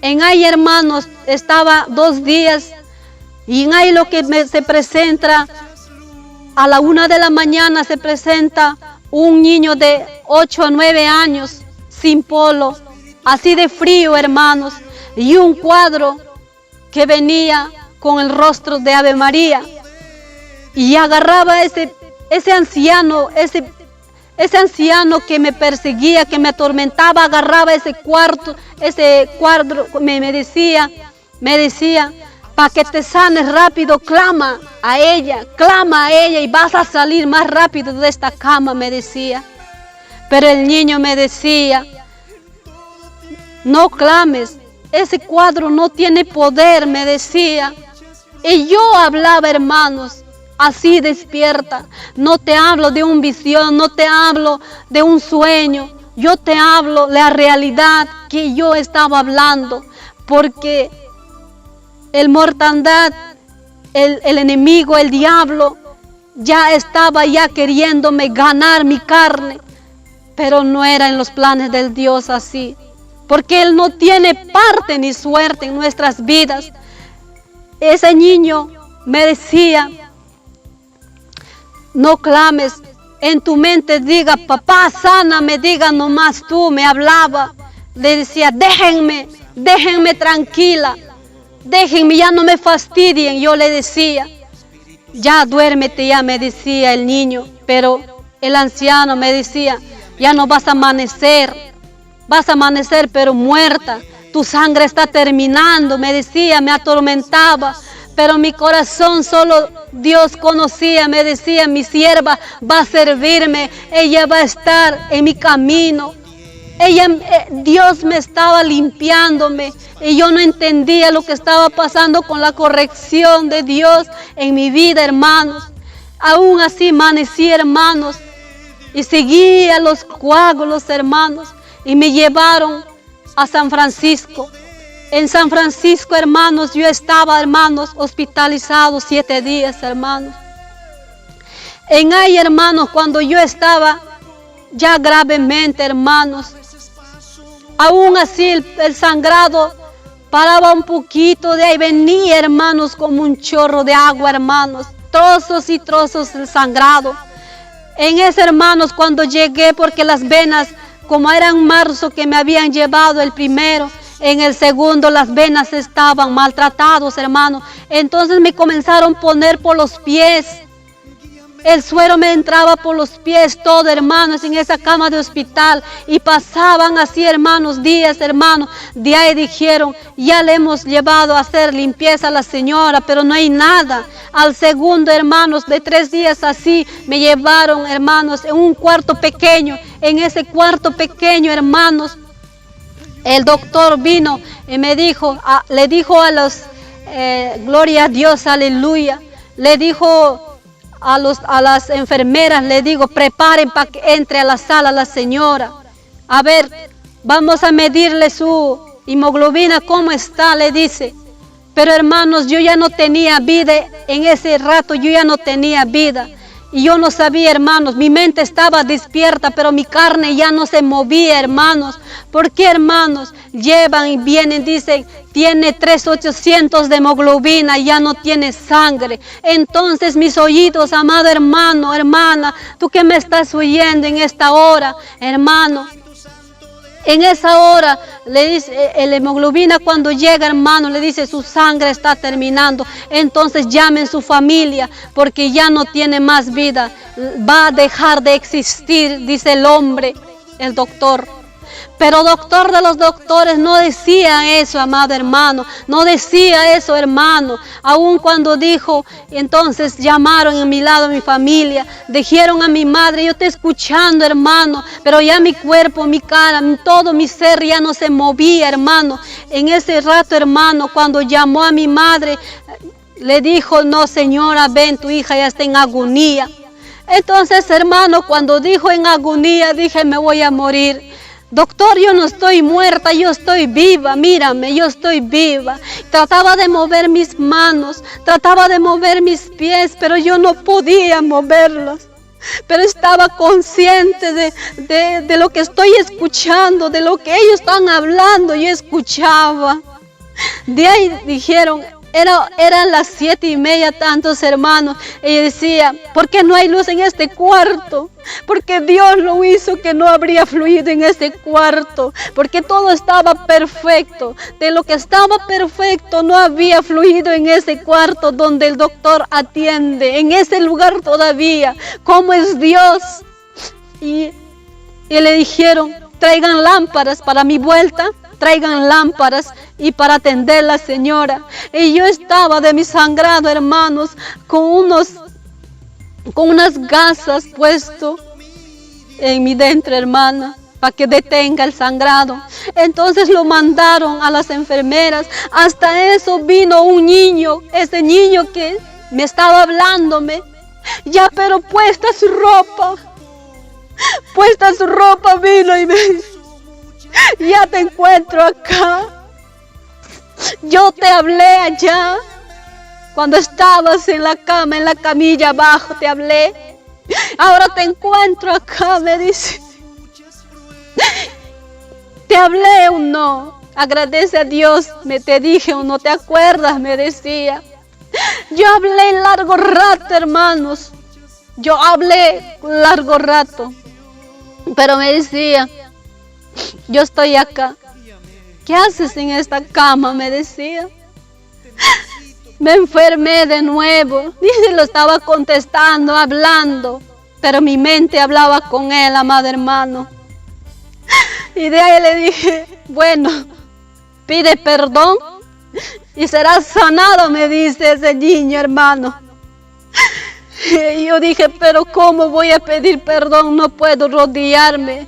En ahí, hermanos, estaba 2 días. Y en ahí lo que se presenta, a la 1 de la mañana se presenta un niño de 8 a 9 años, sin polo, así de frío, hermanos, y un cuadro que venía con el rostro de Ave María. Y agarraba ese anciano que me perseguía, que me atormentaba, agarraba ese cuadro, me decía, para que te sanes rápido, clama a ella y vas a salir más rápido de esta cama, me decía. Pero el niño me decía, no clames, ese cuadro no tiene poder, me decía. Y yo hablaba, hermanos, así despierta. No te hablo de una visión, no te hablo de un sueño. Yo te hablo de la realidad que yo estaba hablando. Porque el mortandad, el enemigo, el diablo, ya estaba queriéndome ganar mi carne. Pero no era en los planes del Dios así. Porque Él no tiene parte ni suerte en nuestras vidas. Ese niño me decía, no clames, en tu mente diga, papá, sáname, diga nomás tú, me hablaba. Le decía, déjenme tranquila, déjenme, ya no me fastidien. Yo le decía, ya duérmete, ya me decía el niño. Pero el anciano me decía, ya no vas a amanecer pero muerta. Tu sangre está terminando, me decía, me atormentaba. Pero mi corazón solo Dios conocía, me decía, mi sierva va a servirme, ella va a estar en mi camino. Dios me estaba limpiándome y yo no entendía lo que estaba pasando con la corrección de Dios en mi vida, hermanos. Aún así amanecí, hermanos, y seguía los coágulos, hermanos, y me llevaron a San Francisco. En San Francisco, hermanos, yo estaba, hermanos, hospitalizado 7 días, hermanos. En ahí, hermanos, cuando yo estaba ya gravemente, hermanos, aún así el sangrado paraba un poquito, de ahí venía, hermanos, como un chorro de agua, hermanos, trozos y trozos del sangrado. En ese, hermanos, cuando llegué, porque las venas, como era en marzo que me habían llevado el primero, en el segundo las venas estaban maltratadas, hermanos. Entonces me comenzaron a poner por los pies. El suero me entraba por los pies todo, hermanos, en esa cama de hospital. Y pasaban así, hermanos, días, hermanos. De ahí dijeron, ya le hemos llevado a hacer limpieza a la señora, pero no hay nada. Al segundo, hermanos, de 3 días así, me llevaron, hermanos, en un cuarto pequeño. En ese cuarto pequeño, hermanos, el doctor vino y me dijo, le dijo a los, gloria a Dios, aleluya, le dijo a las enfermeras, le digo, preparen para que entre a la sala la señora. A ver, vamos a medirle su hemoglobina, ¿cómo está? Le dice. Pero hermanos, yo ya no tenía vida, en ese rato yo ya no tenía vida. Y yo no sabía, hermanos, mi mente estaba despierta, pero mi carne ya no se movía, hermanos. ¿Por qué, hermanos? Llevan y vienen, dicen, tiene 3,800 de hemoglobina, ya no tiene sangre. Entonces mis oídos, amado hermano, hermana, tú que me estás oyendo en esta hora, hermano, en esa hora, le dice, el hemoglobina cuando llega, hermano, le dice, su sangre está terminando. Entonces llamen su familia, porque ya no tiene más vida. Va a dejar de existir, dice el hombre, el doctor. Pero doctor de los doctores no decía eso, amado hermano. No decía eso, hermano. Aún cuando dijo, entonces llamaron a mi lado a mi familia. Dijeron a mi madre, yo estoy escuchando, hermano. Pero ya mi cuerpo, mi cara, todo mi ser ya no se movía, hermano. En ese rato, hermano, cuando llamó a mi madre, le dijo, no señora, ven, tu hija ya está en agonía. Entonces, hermano, cuando dijo en agonía, dije, me voy a morir. Doctor, yo no estoy muerta, yo estoy viva, mírame, yo estoy viva. Trataba de mover mis manos, trataba de mover mis pies, pero yo no podía moverlos. Pero estaba consciente de lo que estoy escuchando, de lo que ellos están hablando, yo escuchaba. De ahí dijeron, Eran las 7:30, tantos hermanos. Y decía, ¿por qué no hay luz en este cuarto? Porque Dios lo hizo que no habría fluido en este cuarto. Porque todo estaba perfecto. De lo que estaba perfecto no había fluido en ese cuarto donde el doctor atiende. En ese lugar todavía. ¿Cómo es Dios? Y le dijeron, traigan lámparas para mi vuelta. Traigan lámparas y para atender a la señora. Y yo estaba de mi sangrado, hermanos, con unas gasas puesto en mi dentro, hermana, para que detenga el sangrado. Entonces lo mandaron a las enfermeras. Hasta eso vino un niño, ese niño que me estaba hablándome, ya pero puesta su ropa vino y me dice, ya te encuentro acá. Yo te hablé allá, cuando estabas en la cama, en la camilla abajo, te hablé. Ahora te encuentro acá, me dice. ¿Te hablé o no? Agradece a Dios, te dije o no te acuerdas, me decía. Yo hablé largo rato, hermanos. Yo hablé largo rato. Pero me decía, yo estoy acá. ¿Qué haces en esta cama? Me decía. Me enfermé de nuevo. Dice, lo estaba contestando, hablando. Pero mi mente hablaba con él, amado hermano. Y de ahí le dije, bueno, pide perdón y serás sanado, me dice ese niño, hermano. Y yo dije, pero ¿cómo voy a pedir perdón? No puedo rodillarme.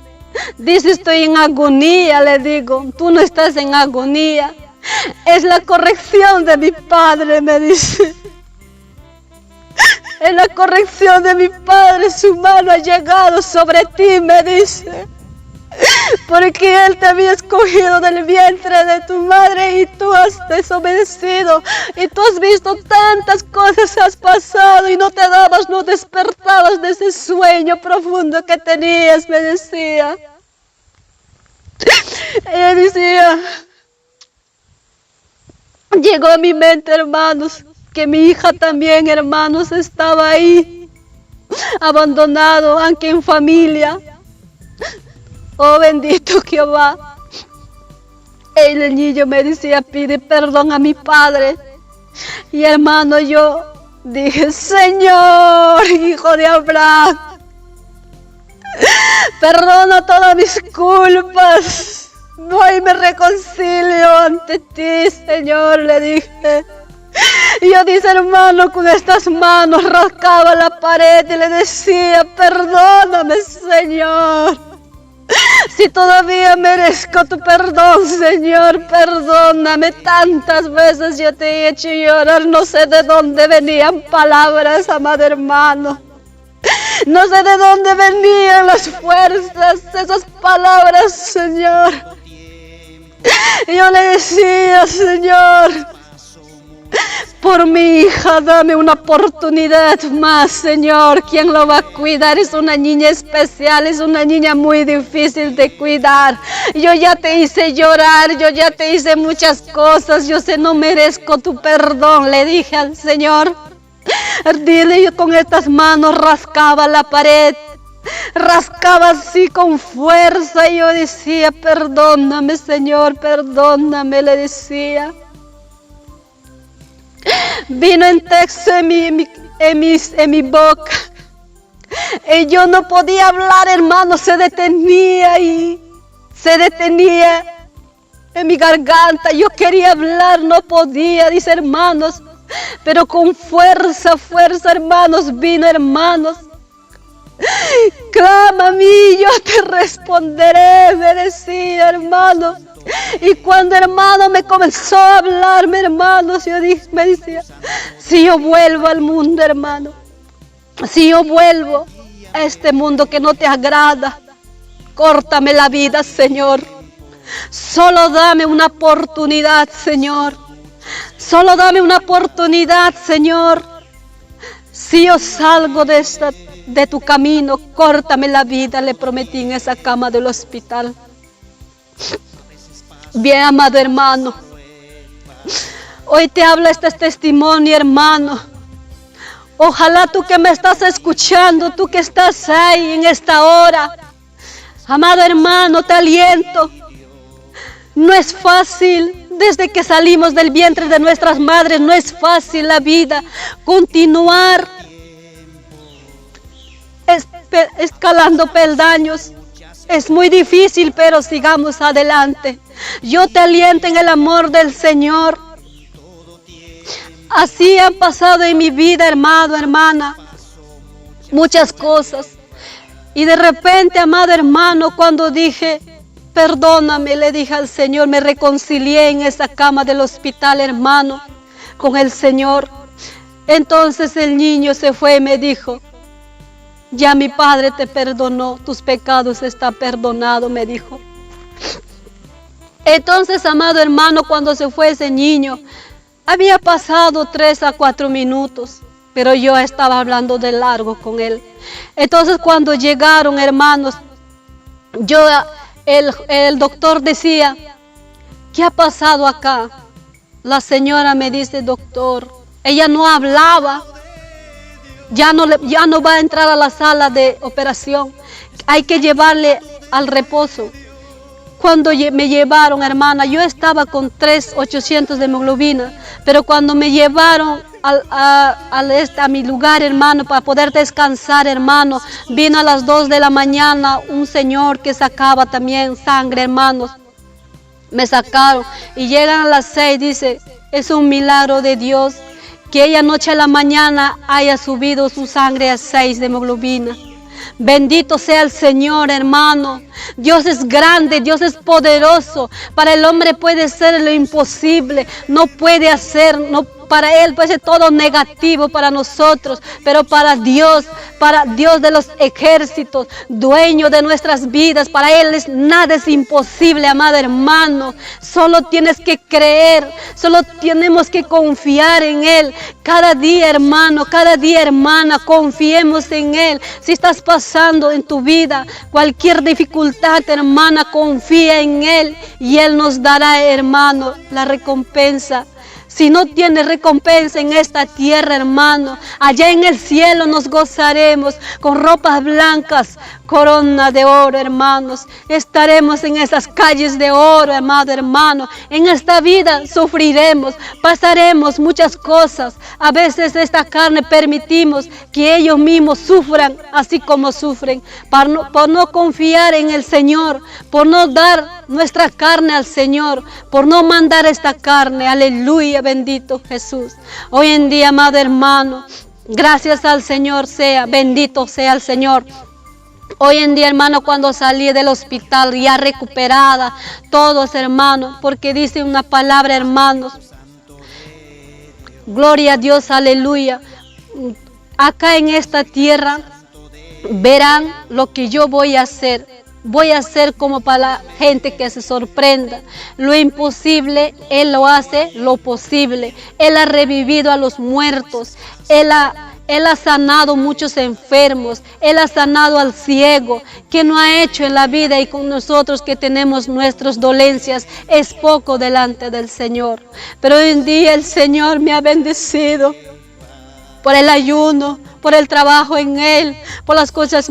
Dice, estoy en agonía, le digo. Tú no estás en agonía. Es la corrección de mi padre, me dice. Es la corrección de mi padre. Su mano ha llegado sobre ti, me dice. Porque Él te había escogido del vientre de tu madre y tú has desobedecido. Y tú has visto tantas cosas, has pasado y no te dabas, no despertabas de ese sueño profundo que tenías, me decía. Ella decía, llegó a mi mente, hermanos, que mi hija también, hermanos, estaba ahí, abandonado, aunque en familia. Oh, bendito Jehová. El niño me decía, pide perdón a mi padre. Y hermano, yo dije, Señor, hijo de Abraham, perdona todas mis culpas. Voy y me reconcilio ante ti, Señor, le dije. Y yo dice, hermano, con estas manos rascaba la pared y le decía, perdóname, Señor. Si todavía merezco tu perdón, Señor, perdóname. Tantas veces yo te he hecho llorar, no sé de dónde venían palabras, amado hermano. No sé de dónde venían las fuerzas, esas palabras, Señor. Yo le decía, Señor, por mi hija, dame una oportunidad más, Señor. ¿Quién lo va a cuidar? Es una niña especial, es una niña muy difícil de cuidar. Yo ya te hice llorar, yo ya te hice muchas cosas. Yo sé, no merezco tu perdón, le dije al Señor. Dile, yo con estas manos rascaba la pared. Rascaba así con fuerza y yo decía, perdóname, Señor, perdóname, le decía. Vino en texto en mi boca. Y yo no podía hablar, hermano, se detenía en mi garganta. Yo quería hablar, no podía, dice hermanos. Pero con fuerza, hermanos, vino, hermanos. Clama a mí, yo te responderé, me decía, hermano. Y cuando, hermano, me comenzó a hablarme, hermanos, me decía, si yo vuelvo al mundo, hermano, si yo vuelvo a este mundo que no te agrada, córtame la vida, Señor. Solo dame una oportunidad, Señor. Solo dame una oportunidad, Señor. Si yo salgo de tu camino, córtame la vida, le prometí en esa cama del hospital. Bien, amado hermano, Hoy te hablo este testimonio, hermano. Ojalá tú que me estás escuchando, tú que estás ahí en esta hora, amado hermano, te aliento. No es fácil, desde que salimos del vientre de nuestras madres, no es fácil la vida. Continuar escalando peldaños es muy difícil, pero sigamos adelante. Yo te aliento en el amor del Señor. Así han pasado en mi vida, hermano, hermana, muchas cosas. Y de repente, amado hermano, cuando dije, perdóname, le dije al Señor, me reconcilié en esa cama del hospital, hermano, con el Señor. Entonces el niño se fue y me dijo, ya mi Padre te perdonó, tus pecados están perdonados, me dijo. Entonces, amado hermano, cuando se fue ese niño, había pasado 3 a 4 minutos, pero yo estaba hablando de largo con él. Entonces cuando llegaron, hermanos, el doctor decía, ¿qué ha pasado acá? La señora me dice, doctor, ella no hablaba, ya no va a entrar a la sala de operación, hay que llevarle al reposo. Cuando me llevaron, hermana, yo estaba con 3,800 de hemoglobina, pero cuando me llevaron a mi lugar, hermano, para poder descansar, hermano, vino a las 2 de la mañana un señor que sacaba también sangre, hermanos. Me sacaron y llegan a las 6, dice, es un milagro de Dios que ella noche a la mañana haya subido su sangre a 6 de hemoglobina. Bendito sea el Señor, hermano. Dios es grande, Dios es poderoso. Para el hombre puede ser lo imposible, no puede hacer, para Él puede ser todo negativo para nosotros, pero para Dios de los ejércitos, dueño de nuestras vidas, para Él nada es imposible, amado hermano. Solo tienes que creer, solo tenemos que confiar en Él. Cada día, hermano, cada día, hermana, confiemos en Él. Si estás pasando en tu vida cualquier dificultad, hermana, confía en Él y Él nos dará, hermano, la recompensa. Si no tiene recompensa en esta tierra, hermano, allá en el cielo nos gozaremos con ropas blancas, corona de oro, hermanos. Estaremos en esas calles de oro, amado hermano. En esta vida sufriremos, pasaremos muchas cosas. A veces esta carne permitimos que ellos mismos sufran, así como sufren, por no confiar en el Señor, por no dar nuestra carne al Señor, por no mandar esta carne. Aleluya, bendito Jesús. Hoy en día, amado hermano, gracias al Señor sea, bendito sea el Señor. Hoy en día, hermano, cuando salí del hospital ya recuperada, todos, hermanos, porque dice una palabra, hermanos, gloria a Dios, aleluya. Acá en esta tierra verán lo que yo voy a hacer. Voy a hacer como para la gente que se sorprenda. Lo imposible, Él lo hace lo posible. Él ha revivido a los muertos. Él ha sanado muchos enfermos. Él ha sanado al ciego. Que no ha hecho en la vida y con nosotros que tenemos nuestras dolencias es poco delante del Señor. Pero hoy en día el Señor me ha bendecido por el ayuno, por el trabajo en Él, por las cosas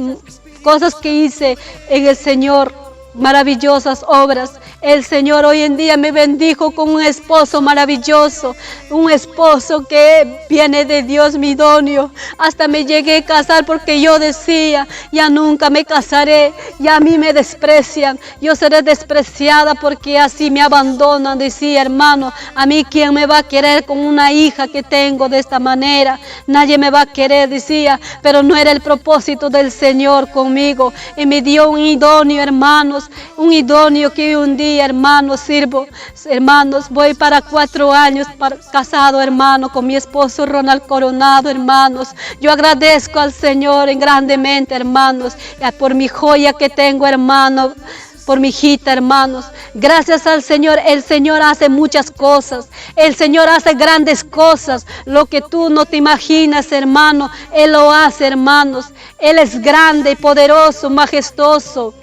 que hice en el Señor, maravillosas obras. El Señor hoy en día me bendijo con un esposo maravilloso, un esposo que viene de Dios, mi idóneo. Hasta me llegué a casar porque yo decía, ya nunca me casaré, ya a mí me desprecian, yo seré despreciada porque así me abandonan. Decía, hermano, a mí quién me va a querer con una hija que tengo de esta manera, nadie me va a querer, decía, pero no era el propósito del Señor conmigo. Y me dio un idóneo, hermanos, un idóneo que un día, hermanos, sirvo. Hermanos, voy para 4 años casado, hermano, con mi esposo Ronald Coronado, hermanos. Yo agradezco al Señor grandemente, hermanos, por mi joya que tengo, hermano, por mi hijita, hermanos. Gracias al Señor, el Señor hace muchas cosas. El Señor hace grandes cosas. Lo que tú no te imaginas, hermano, Él lo hace, hermanos. Él es grande, poderoso, majestuoso.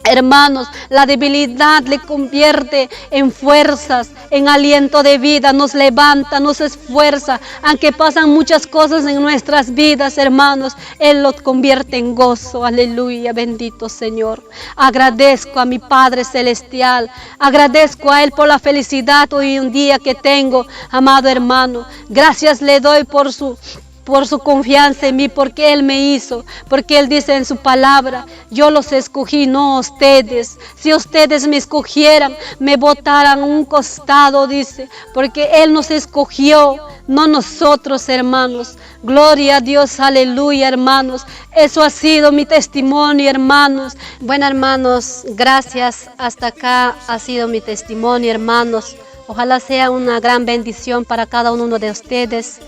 Hermanos, la debilidad le convierte en fuerzas, en aliento de vida, nos levanta, nos esfuerza. Aunque pasan muchas cosas en nuestras vidas, hermanos, Él los convierte en gozo. Aleluya, bendito Señor. Agradezco a mi Padre Celestial, agradezco a Él por la felicidad hoy en día que tengo, amado hermano. Gracias le doy por su confianza en mí, porque Él me hizo, porque Él dice en su palabra, yo los escogí, no ustedes. Si ustedes me escogieran, me botaran a un costado, dice, porque Él nos escogió, no nosotros, hermanos. Gloria a Dios, aleluya, hermanos. Eso ha sido mi testimonio, hermanos. Bueno, hermanos, gracias. Hasta acá ha sido mi testimonio, hermanos. Ojalá sea una gran bendición para cada uno de ustedes.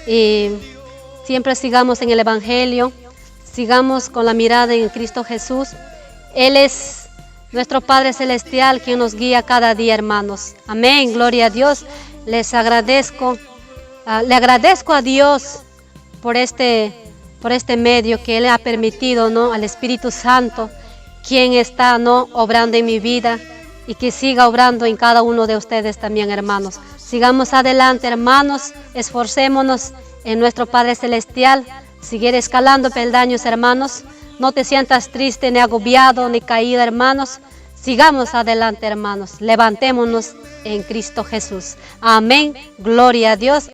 Y siempre sigamos en el Evangelio, sigamos con la mirada en Cristo Jesús. Él es nuestro Padre Celestial quien nos guía cada día, hermanos. Amén, gloria a Dios. Les agradezco, le agradezco a Dios por este medio que Él ha permitido, ¿no? Al Espíritu Santo, quien está, ¿no? Obrando en mi vida y que siga obrando en cada uno de ustedes también, hermanos. Sigamos adelante, hermanos, esforcémonos en nuestro Padre Celestial, seguir escalando peldaños, hermanos. No te sientas triste, ni agobiado, ni caído, hermanos. Sigamos adelante, hermanos. Levantémonos en Cristo Jesús. Amén. Gloria a Dios.